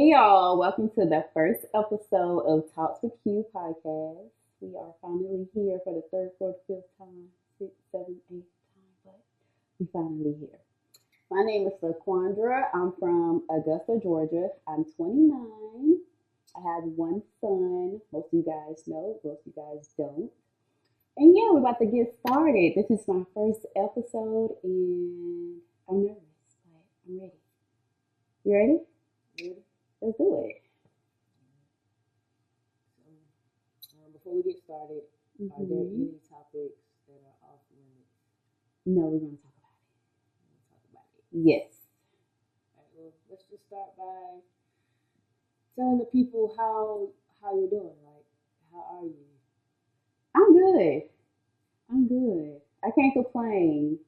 Hey y'all, welcome to the first episode of Talks with Q podcast. We are finally here for the third, fourth, fifth time, sixth, seventh, eighth time, but we finally here. My name is Know Quandra. I'm from Augusta, Georgia. I'm 29. I have one son. Most of you guys know, most of you guys don't. And yeah, we're about to get started. This is my first episode, and I'm nervous, but I'm ready. You ready? Ready? Let's do it. Before we get started, are there Mhm. any topics that are off limits? No, we're going to talk about We'll talk about it. it. Yes. All right. Well, let's just start by telling the people how you're doing. Like, how are you? I'm good. I'm good. I can't complain.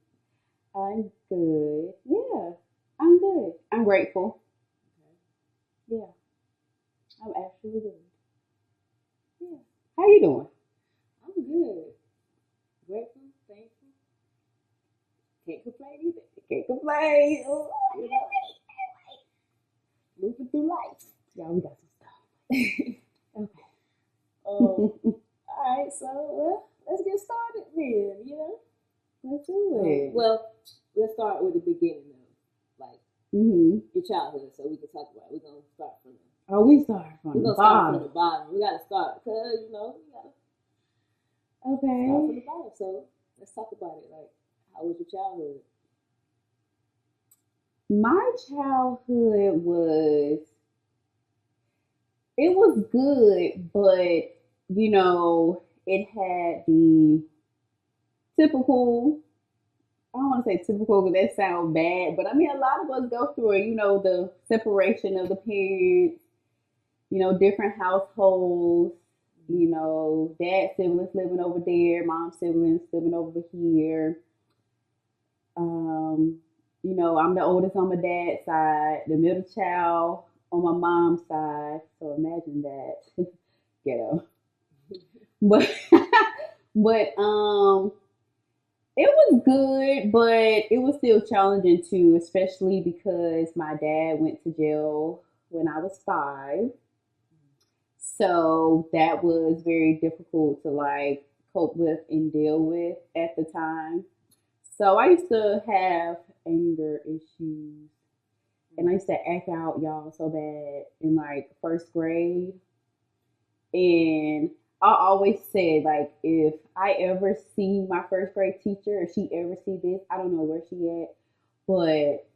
I'm good. Yeah, I'm good. I'm grateful. Okay. Yeah, I'm actually good. Yeah. How you doing? I'm good. Grateful, thankful. Can't complain either. Can't complain. Ooh, You know, moving through life. y'all, we got some stuff. All Okay. right. So, well, let's get started then. Let's do it. Well, let's start with the beginning of like your childhood, so we can talk about it. We're gonna start from the Oh, we start from We're the gonna start from bottom. the bottom. We gotta start because we gotta start from Okay. the bottom. So let's talk about it. Like, how was your childhood? My childhood was good, but it had the typical. I don't want to say typical because that sounds bad, but I mean a lot of us go through it. The separation of the parents. Different households. Dad siblings living over there, mom siblings living over here. Um, I'm the oldest on my dad's side, the middle child on my mom's side. So imagine that ghetto. But but it was good, but it was still challenging too, especially because my dad went to jail when I was 5. So that was very difficult to like cope with and deal with at the time. So I used to have anger issues and I used to act out y'all so bad in like first grade. And I always said like if I ever see my first grade teacher, if she ever see this, I don't know where she at, but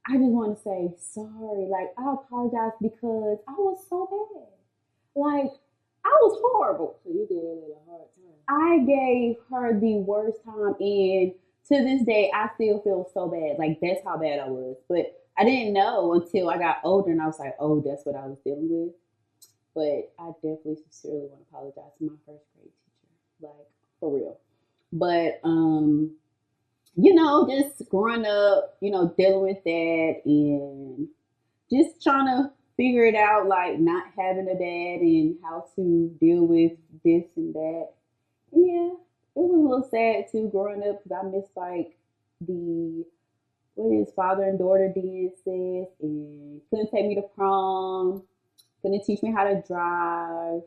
I just want to say sorry. Like I apologize because I was so bad. Like I was horrible. So you gave it a hard time. I gave her the worst time, and to this day, I still feel so bad. Like that's how bad I was. But I didn't know until I got older, and I was like, "Oh, that's what I was dealing with." But I definitely sincerely want to apologize to my first grade teacher, like for real. But just growing up, dealing with that and just trying to figure it out, like not having a dad and how to deal with this and that. Yeah, it was a little sad too growing up because I missed like the what is father and daughter dances and couldn't take me to prom, couldn't teach me how to drive.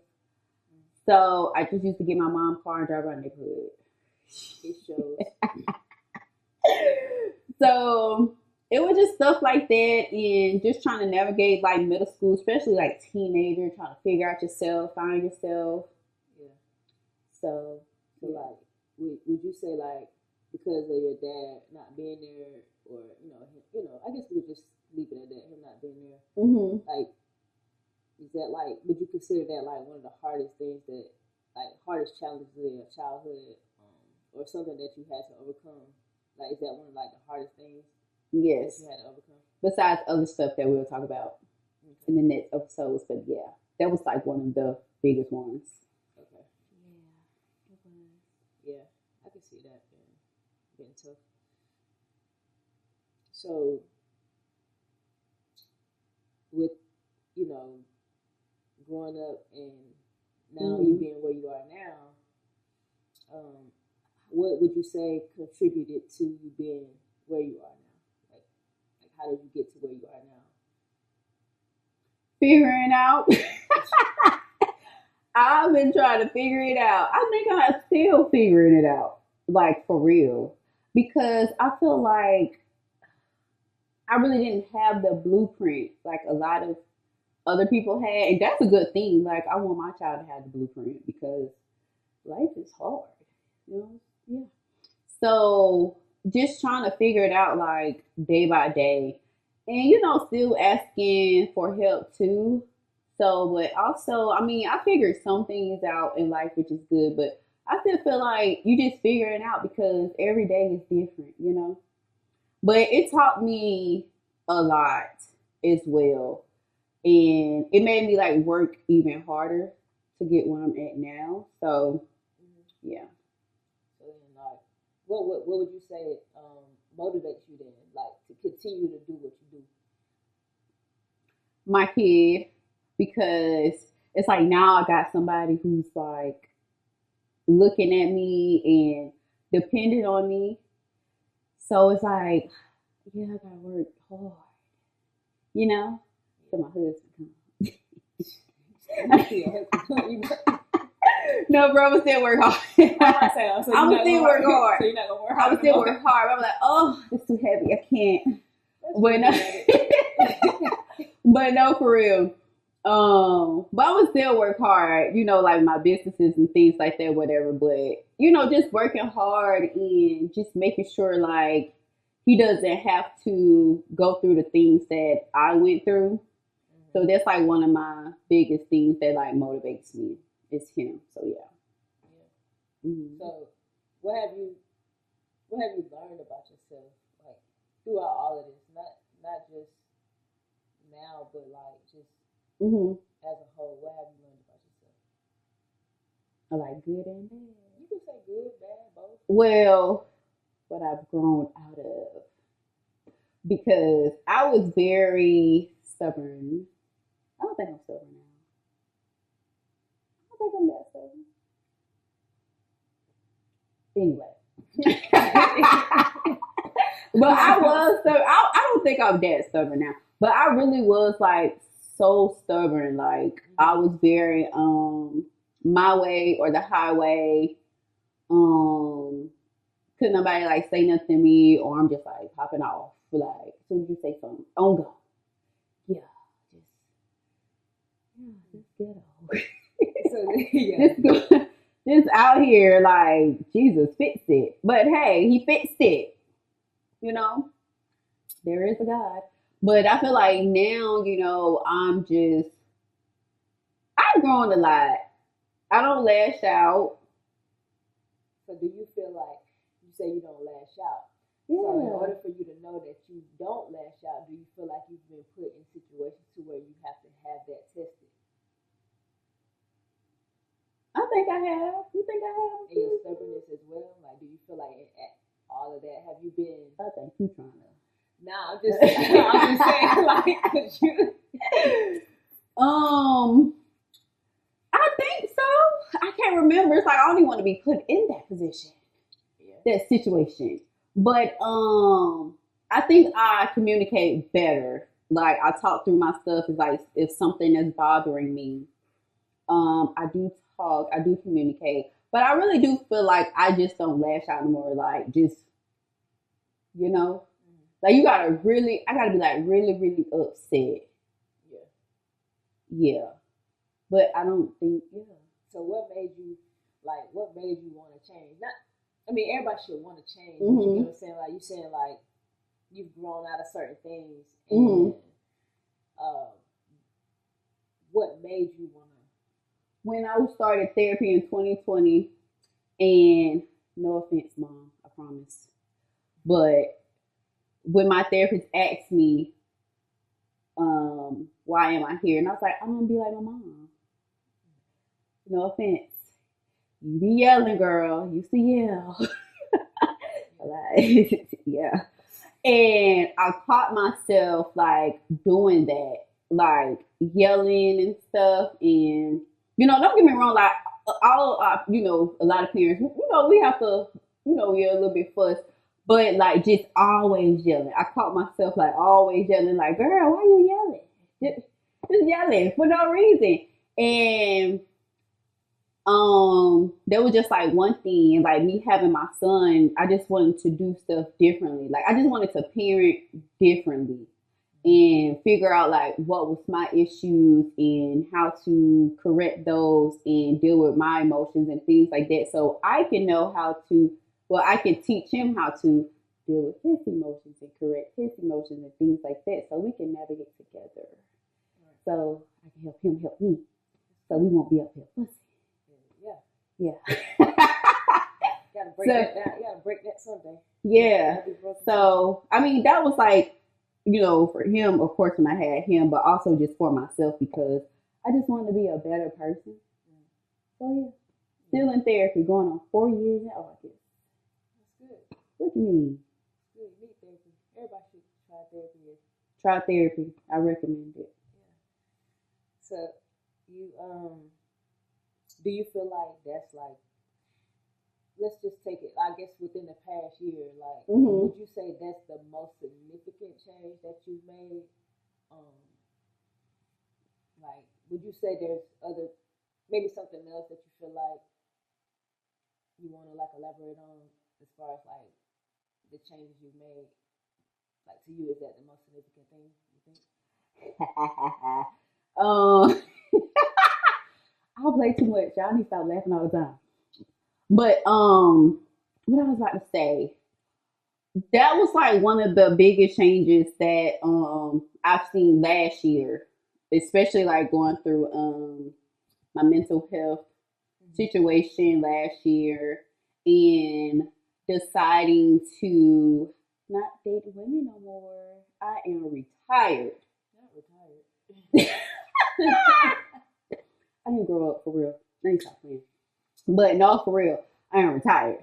So I just used to get my mom car and drive around the neighborhood. It shows. So it was just stuff like that and just trying to navigate like middle school, especially like teenager, trying to figure out yourself, find yourself. Yeah. So So yeah. like, would you say like because of your dad not being there, or I guess we could just leave it at that, him not being there. Mm-hmm. Like, is that like, would you consider that like one of the hardest things that, like, hardest challenges of your childhood, or something that you had to overcome? Like, is that one of like the hardest things that Yes. you had to overcome? Besides other stuff that we'll talk about in Okay. the next episodes, but yeah, that was like one of the biggest ones. Okay. Yeah, it was. Yeah, I can see that being tough. So with you know growing up and now you Mm-hmm. being where you are now, um, what would you say contributed to you being where you are now? Like how did you get to where you are now? figuring out. I've been trying to figure it out. I think I'm still figuring it out, like for real, because I feel like I really didn't have the blueprint like a lot of other people had, and that's a good thing. Like I want my child to have the blueprint because life is hard, you know. Yeah. So just trying to figure it out like day by day, and still asking for help too. So, but also, I mean, I figured some things out in life, which is good, but I still feel like you just figure it out because every day is different. But it taught me a lot as well, and it made me like work even harder to get where I'm at now. So, Mm-hmm. yeah, So then, like, what would you say motivates you then, like, to continue to do what you do? my kid, because it's like now I got somebody who's like looking at me and dependent on me. So it's like, yeah, I gotta work hard, you know, till my husband You comes. see your husband, No, bro, I'm still work hard. I say, so you're I'm not still gonna work work. hard. So you're not gonna work I'm hard no still more. work hard. I'm like, oh, it's too heavy. I can't. That's But pretty no, dramatic. but no, for real. But I would still work hard, like my businesses and things like that, whatever. But just working hard and just making sure like he doesn't have to go through the things that I went through. So Mm-hmm. that's like one of my biggest things that like motivates me is him. So yeah. Yeah. Mm-hmm. So, what have you what have you learned about yourself, like throughout all of this? Not just now, but like just Mm-hmm. as a whole. What have you learned about yourself? I like good and bad. You can say good, bad, both. Well, what I've grown out of because I was very stubborn. I don't think I'm stubborn now. I don't think I'm that stubborn. Anyway. But I was stubborn. I don't think I'm that stubborn now. But I really was like so stubborn. Like I was very my way or the highway. Um Couldn't nobody like say nothing to me or I'm just like popping off. Like as soon as you say something, on go. Yeah, just just get over. So yeah, Just out here like Jesus fixed it. But hey, he fixed it. You know, there is a God. But I feel like now, I've grown a lot. I don't lash out. so do you feel like you say you don't lash out? So in Yeah. order for you to know that you don't lash out, do you feel like you've been put in situations to where you have to have that tested? I think I have. You think I have And your too? stubbornness as well? Like, do you feel like at all of that, have you been? I think you trying Nah, I'm just, I'm just saying, like, 'cause you. to. I think so. I can't remember. It's like I don't even want to be put in that position, Yeah. that situation. But I think I communicate better. Like I talk through my stuff. It's like if something is bothering me, I do talk. I do communicate. But I really do feel like I just don't lash out anymore. Like just you know, Mm-hmm. like I gotta be like really, really upset. Yeah. Yeah. But I don't think, yeah. So what made you want to change? Not, I mean, everybody should want to change, but you get Mm-hmm. what I'm saying? Like, you saying, like, you've grown out of certain things, Mm-hmm. and uh, what made you want to? When I started therapy in 2020, and no offense, mom, I promise. But when my therapist asked me, why am I here? And I was like, I'm gonna be like my mom. No offense. You be yelling, girl. You used to yell. Like, yeah. And I caught myself like doing that, like yelling and stuff. And don't get me wrong, like all a lot of parents, we have to, yell a little bit fuss, but like just always yelling. I caught myself like always yelling, like, girl, why you yelling? just yelling for no reason. And there was just like one thing, like me having my son, I just wanted to do stuff differently. Like I just wanted to parent differently and figure out like what was my issues and how to correct those and deal with my emotions and things like that. So I can know how to, well, I can teach him how to deal with his emotions and correct his emotions and things like that. So we can navigate together. So I can help him help me. So we won't be up here fussing. Yeah. Yeah. Gotta break that down. You gotta break that someday. Yeah. So I mean that was like, for him, of course, when I had him, but also just for myself because I just wanted to be a better person. So yeah. Still in therapy, going on 4 years now. Oh, I guess. That's good. Look at me. Good. You need therapy. Everybody should try therapy. Try therapy. I recommend it. Yeah. So you do you feel like that's like, let's just take it, I guess, within the past year, like, would you say that's the most significant change that you've made? Um, like, would you say there's other, maybe something else that you feel like you want to like elaborate on as far as like the changes you've made? Like to you, is that the most significant thing you think? um, I play too much. Y'all need to stop laughing all the time. But what I was about to say, that was like one of the biggest changes that I've seen last year, especially like going through my mental health situation last year and deciding to not date women no more. I am retired. Not retired. I didn't grow up for real. Let me stop playing. But no, for real, I am retired.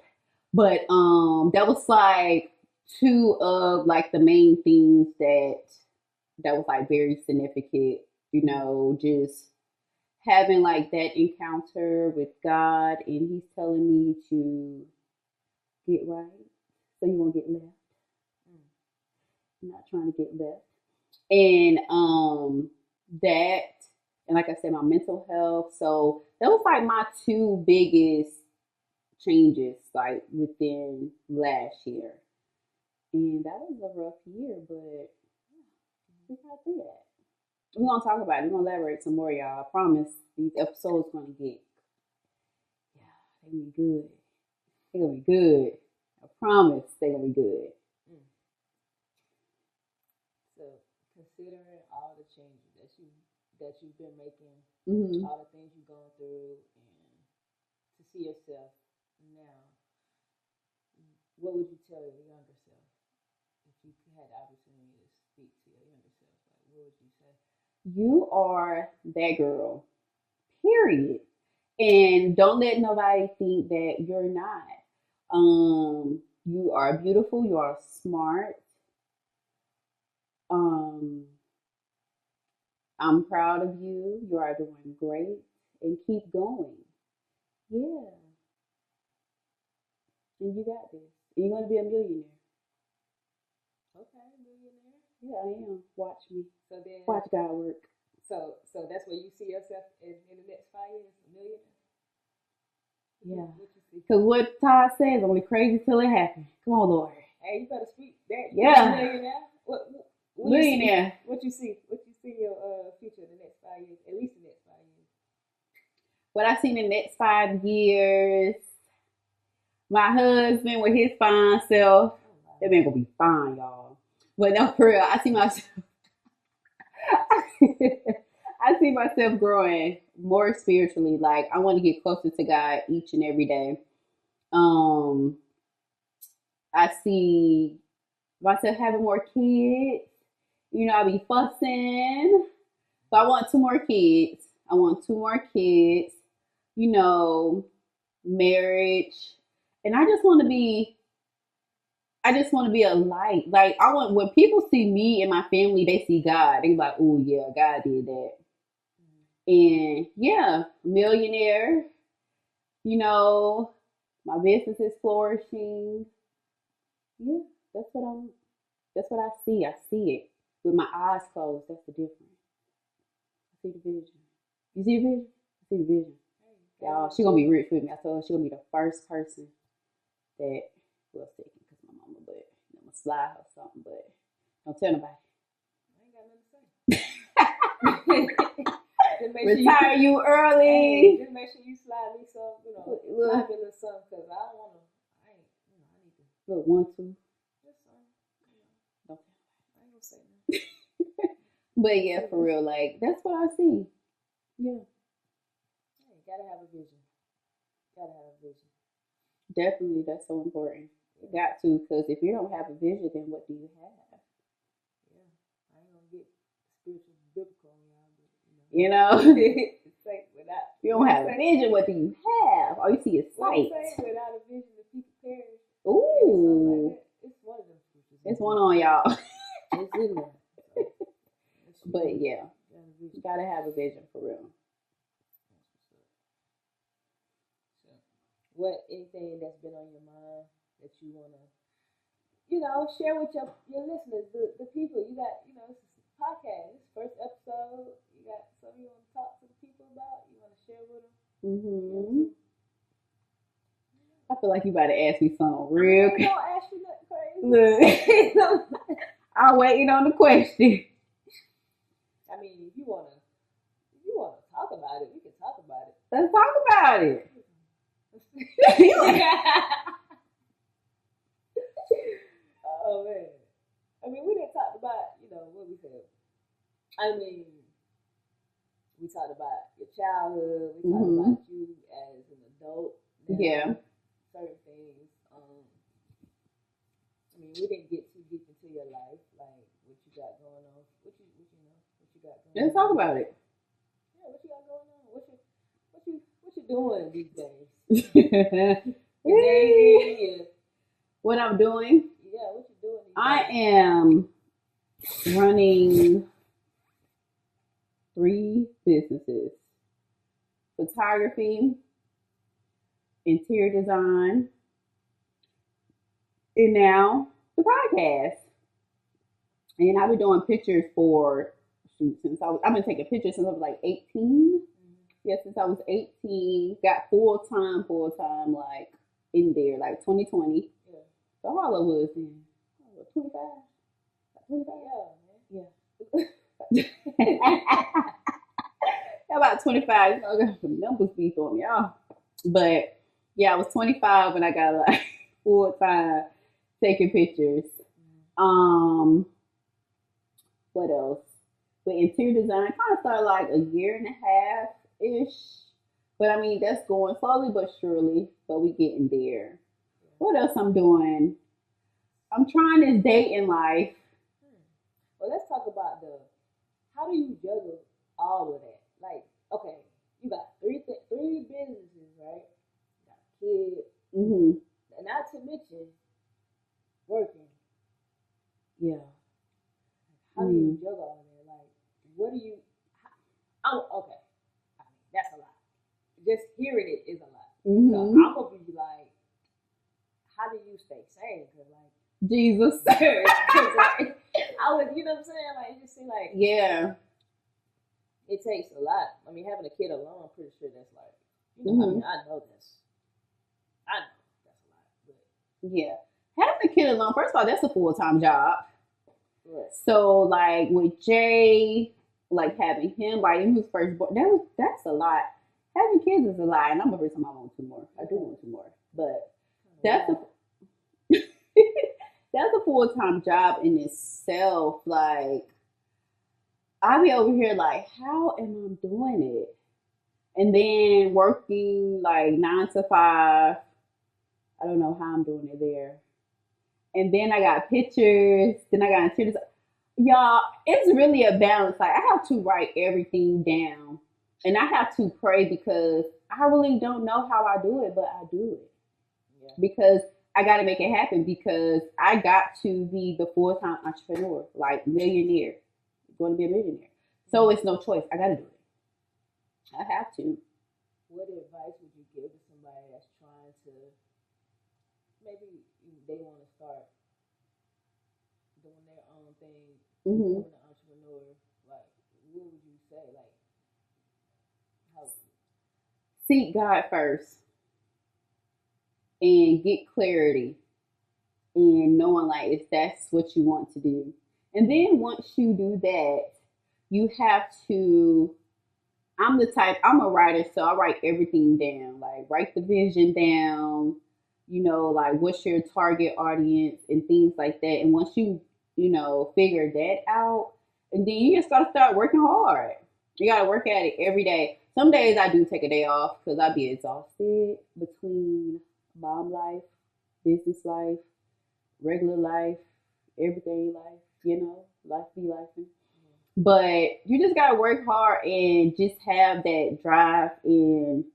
But that was like two of like the main things that was like very significant. Just having like that encounter with God, and He's telling me to get right, so you won't get left. I'm not trying to get left, and that, and like I said, my mental health. So that was like my two biggest changes like within last year. And that was a rough year, but we got through that. We're gonna talk about it. We're gonna elaborate some more, y'all. I promise these episodes gonna get, yeah, they're gonna be good. They're gonna be good. I promise they're gonna be good. Mm. So considering all the changes that you've been making, all the things you've gone through, and to see yourself now, what would you tell your younger self if you had the opportunity to speak to your younger self? Like, what would you say? You are that girl. Period. And don't let nobody think that you're not. You are beautiful. You are smart. Um, I'm proud of you. You are doing great, and keep going. Yeah, and you got this. And you're gonna be a millionaire. Okay, millionaire. Yeah, I am. Watch me. So then, Watch God work. so that's where you see yourself in the next 5 years, a millionaire. Yeah. What you see? Cause what Todd says, only crazy till it happens. Come on, Lord. Hey, you better speak that. Yeah. Millionaire. What Millionaire. What you see? What you see in your future in the next 5 years? At least the next 5 years. What I see in the next 5 years, my husband with his fine self. Oh, wow. That man gonna be fine, y'all. But no, for real, I see myself. I see myself growing more spiritually. Like I want to get closer to God each and every day. Um, I see myself having more kids. I'll be fussing. So I want two more kids. I want two more kids. You know, marriage, and I just want to be a light. Like I want when people see me and my family, they see God. They like, oh yeah, God did that. And yeah, millionaire. You know, my business is flourishing. Yeah, that's what I see. I see it with my eyes closed. That's the difference. see the vision. You see the vision? I see the vision. Hey, gotta Y'all, have she a gonna be vision. rich with me. I told her she gonna be the first person that, well, second because my mama, but I'm gonna slide her something, but don't tell nobody. I ain't got nothing to say. Just make sure you, Retire you hey, early. just make sure you slide me some, slide Look, me a little something, cause I don't wanna, I ain't, I need to, look, 1, 2. just some, Don't I ain't gonna say nothing. But yeah, for real, like that's what I see. Yeah, Hey, gotta have a vision. Gotta have a vision. definitely, that's so important. You Yeah, got to, because if you don't have a vision, then what do you have? yeah. I ain't gonna get spiritual biblical on y'all, but You know, it's like without if you don't what it have a say, vision, what do you have? All you see is what it sight. say, without a vision the people perish. It was something like Ooh, that. It's one of them scriptures in it's one there. on y'all. It's in there. So make sure But you yeah, got a you vision. gotta have a vision for real. That's what's up. So, what anything that's been on your mind that you wanna, share with your listeners, the people you got, this is a podcast, this first episode. You got something you wanna talk to the people about? You wanna share with them? Share Hmm. some. I feel like you about to ask me something I mean, I real. ain't gonna ask you nothing Look, crazy. I'm waiting on the question. I mean, if you wanna talk about it, we can talk about it. Let's talk about it. Oh man. I mean, we didn't talk about, what we said. I mean, we talked about your childhood. We talked Hmm. about you as an adult Yeah. now. Certain things. I mean, we didn't get too deep into your life, like what you got going on. What you got going Let's talk on. about it. Yeah, what you got going on? What you doing these days? Your dating, What I'm doing, yeah, what you doing these I days? am running 3 businesses: photography, interior design, and now the podcast. And I've been doing pictures for shoot since I've been taking pictures since I was like 18. Mm-hmm. Yeah, since I was 18, got full time like in there like 2020. Yeah, So how old was then? 25, 25. yeah, Yeah. About 25. The numbers be throwing me off. But yeah, I was 25 when I got like full time taking pictures. man. Um, what else? With interior design, kind of started like a year and a half ish. But I mean, that's going slowly but surely. But we getting there. Yeah. What else I'm doing? I'm trying this dating life. Hmm. Well, let's talk about how do you juggle all of that? Like, okay, you got three businesses, right? You got kids, Hmm. and not to mention working. Yeah. How do you Mm. juggle all of that? Like, what do you? Okay. I mean, that's a lot. Just hearing it is a lot. So Hmm. I'm gonna be like, how do you stay sane? Cause like, Jesus. cause like, I was, you know what I'm saying? Like, it just seemed like Yeah. it takes a lot. I mean, having a kid alone, I'm pretty sure that's like, I Hmm. mean, I know that's a lot, but Yeah. Having a kid alone, first of all, that's a full time job. right. So like with Jay, like having him, like he was first born, that's a lot. Having kids is a lot, and I'm a person I want 2 more. I do Yeah, want 2 more, but kind of that's a wild. that's a full time job in itself. Like I be over here like, how am I doing it? And then working like 9 to 5. I don't know how I'm doing it there. And then I got pictures. Then I got interiors. Y'all, it's really a balance. Like I have to write everything down, and I have to pray because I really don't know how I do it, but I do it Yeah, because I got to make it happen because I got to be the full time entrepreneur, like millionaire, going to be a millionaire. So mm-hmm. it's no choice. I got to do it. I have to. What advice would you give to somebody that's trying to maybe they want to start doing their own thing, Hmm. becoming an entrepreneur? Like, what would you say? Like, How? Seek God first and get clarity and knowing like if that's what you want to do. And then once you do that, you have to I'm a writer, so I write everything down. Like write the vision down, like what's your target audience and things like that. And once you figure that out, and then you just gotta start working hard. You gotta work at it every day. Some days I do take a day off because I be exhausted between mom life, business life, regular life, everyday life, life be life. But you just gotta work hard and just have that drive and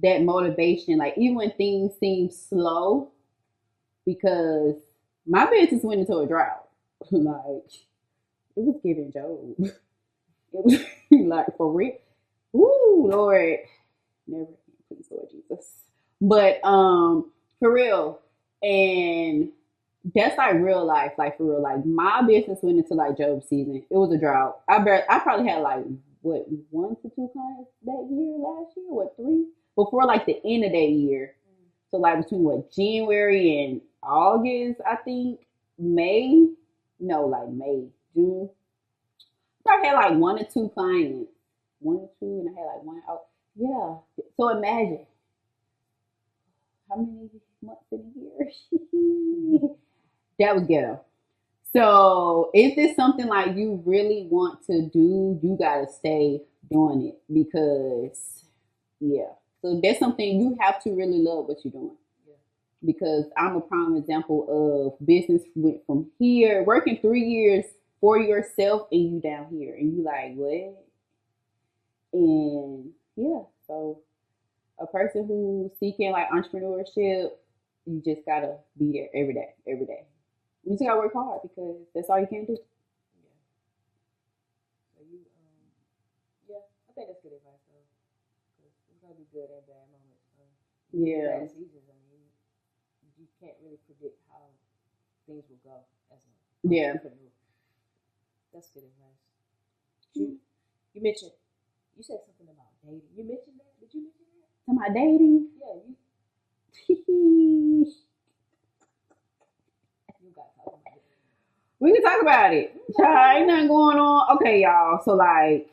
that motivation. Like even when things seem slow, because my business went into a drought. Like it was giving Job. It was like for real. Ooh, Lord, never please, Lord Jesus. But for real, and that's like real life, like for real. Like my business went into like Job season. It was a drought. I probably had like what 1 to 2 clients that year last year. What 3 before like the end of that year. So like between what January and August, I think May. No, like May, June. I had like 1 or 2 clients, 1 or 2, and I had like one out. Yeah. So imagine how many months in a year. That was ghetto. So if it's something like you really want to do, you gotta stay doing it because yeah. So that's something you have to really love what you're doing. Yeah. Because I'm a prime example of business went from here, working 3 years for yourself and you down here and you like what? And yeah, so a person who's seeking like entrepreneurship, you just gotta be there every day, every day. You just gotta work hard because that's all you can do. Yeah. So you, yeah, I think that's good advice though, because it's gonna be good and bad moments. Yeah. Bad seasons. I mean, you can't really predict how things will go as an Yeah. entrepreneur. That's good advice. You mentioned, you said something about dating. You mentioned that. Did you mention that? Am I dating? Yeah, you got to talk about it. We can talk about it. Child, ain't nothing going on. Okay, y'all. So like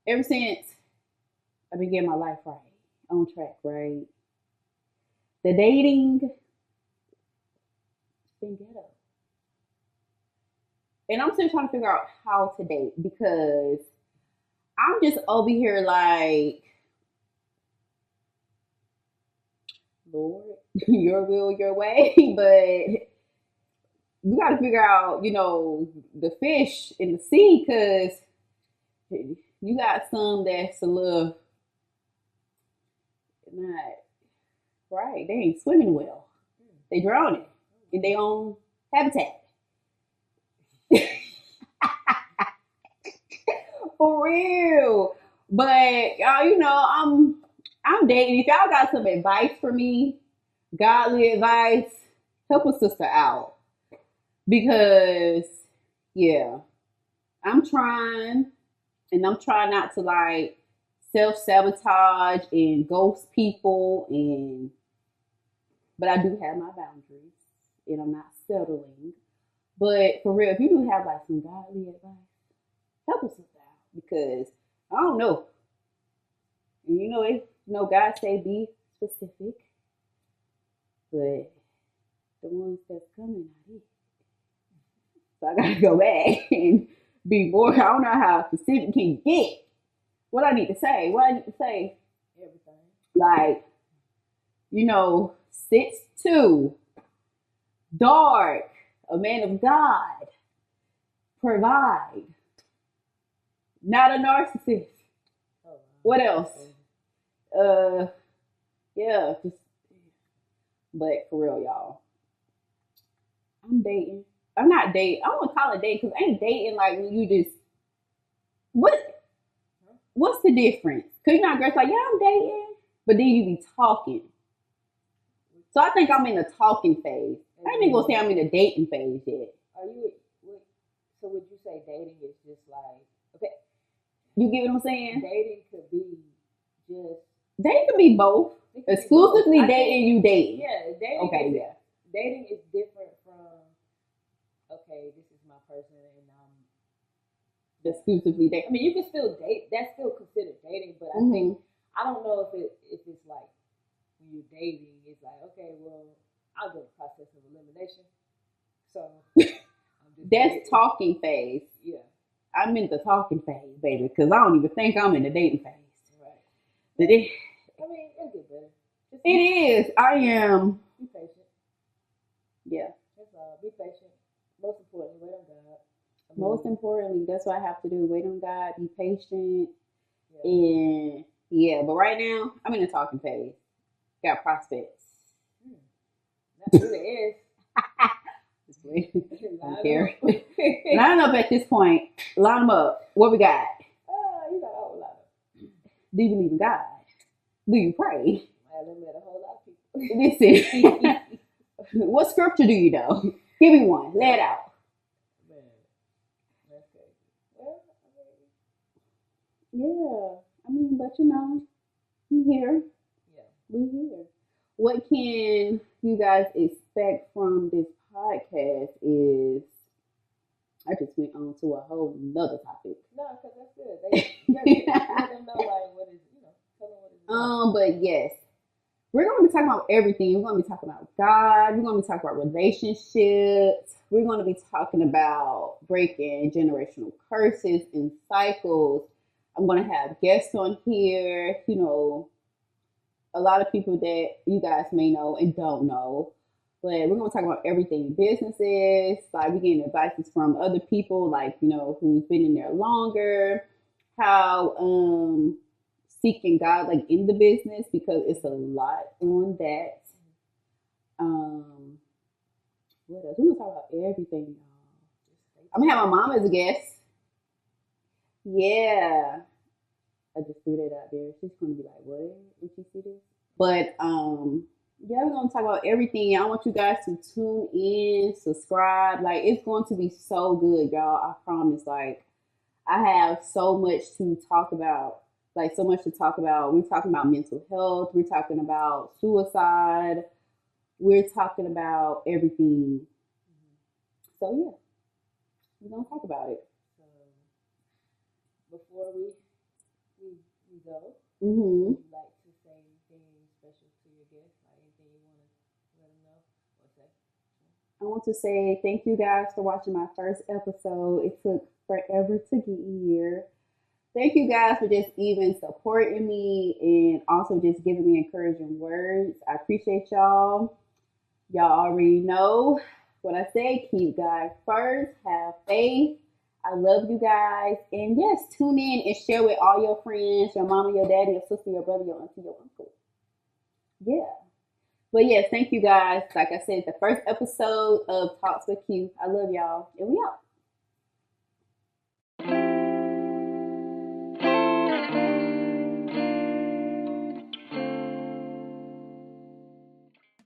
ever since I've been getting my life right, on track, right? The dating been ghetto. And I'm still trying to figure out how to date because I'm just over here like, Lord, your will, your way. But you got to figure out, the fish in the sea because you got some that's a little not right. They ain't swimming well. They drowning in their own habitat. For real. But y'all, I'm dating. If y'all got some advice for me, godly advice, help a sister out. Because yeah, I'm trying and I'm trying not to like self-sabotage and ghost people and but I do have my boundaries and I'm not settling. But for real, if you do have like some godly advice, help us with that because I don't know. And God say be specific, but the ones that's coming are it. So I gotta go back and be more. I don't know how specific can you get. What I need to say. What I need to say. Everything. Like, 6'2", dark, a man of God, provide, not a narcissist. Oh, wow. What else? Yeah, just but for real, y'all. I'm dating. I'm not dating. I won't call it dating because I ain't dating like when you just what? What's the difference? Because you're not girls like, yeah, I'm dating, but then you be talking. So I think I'm in the talking phase. I ain't even gonna say I'm in the dating phase yet. Are you? What? So would you say dating is just like okay? You get what I'm saying? Dating could be just They could be both. it could be both. Exclusively I dating, think you dating. yeah, Okay, yeah. dating is different from okay, this is my person and Exclusively I dating. mean you can still date. That's still considered dating, but I Mm-hmm. think I don't know if it's like when you're dating, it's like okay, well I'll go the process of elimination. So I'm just That's dating. talking phase. Yeah, I'm in the talking phase, baby, because I don't even think I'm in the dating phase. right. But Well, I mean it'll get better. Just it is. I am. be patient. Yeah. That's all. Be patient. Most importantly, wait on God. I Most mean, importantly, that's what I have to do. Wait on God, be patient, yeah. and yeah. But right now, I'm in the talking phase. Got prospects. Hmm. Not really is. Just wait. Don't Line care. up. Line up at this point. Line them up. What we got? You got a whole lot of. Do you believe in God? Do you pray? I done met a whole lot of people. Listen. What scripture do you know? Give me one. Lay it out. Man, that's crazy. Well, Yeah. I mean, but you know, I'm here. yeah. We here. What can you guys expect from this podcast is I just went on to a whole nother topic. No, because that's good. You gotta let them know, like, what is, tell them what it's about. But yes, we're going to be talking about everything. We're going to be talking about God. We're going to be talking about relationships. We're going to be talking about breaking generational curses and cycles. I'm going to have guests on here, a lot of people that you guys may know and don't know. But we're going to talk about everything businesses, like we're getting advices from other people, like, who's been in there longer, how seeking God, like in the business, because it's a lot on that. Um, what else? We're going to talk about everything, y'all. I'm going to have my mom as a guest. Yeah. I just threw that out there. She's going to be like, what? Did you see this? But yeah, we're gonna talk about everything. I want you guys to tune in, subscribe. Like it's going to be so good, y'all. I promise. Like I have so much to talk about. Like so much to talk about. We're talking about mental health. We're talking about suicide. We're talking about everything. So yeah, we're gonna talk about it. So, before we go, Mm-hmm. would you like to say anything special to your guests? Like anything you want to let them know or say? I want to say thank you guys for watching my first episode. It took forever to get here. Thank you guys for just even supporting me and also just giving me encouraging words. I appreciate y'all. Y'all already know what I say. Keep God first. Have faith. I love you guys. And yes, tune in and share with all your friends, your mama, your daddy, your sister, your brother, your auntie, your uncle. Yeah. But yes, thank you guys. Like I said, the first episode of Talks with Q. I love y'all. And we out.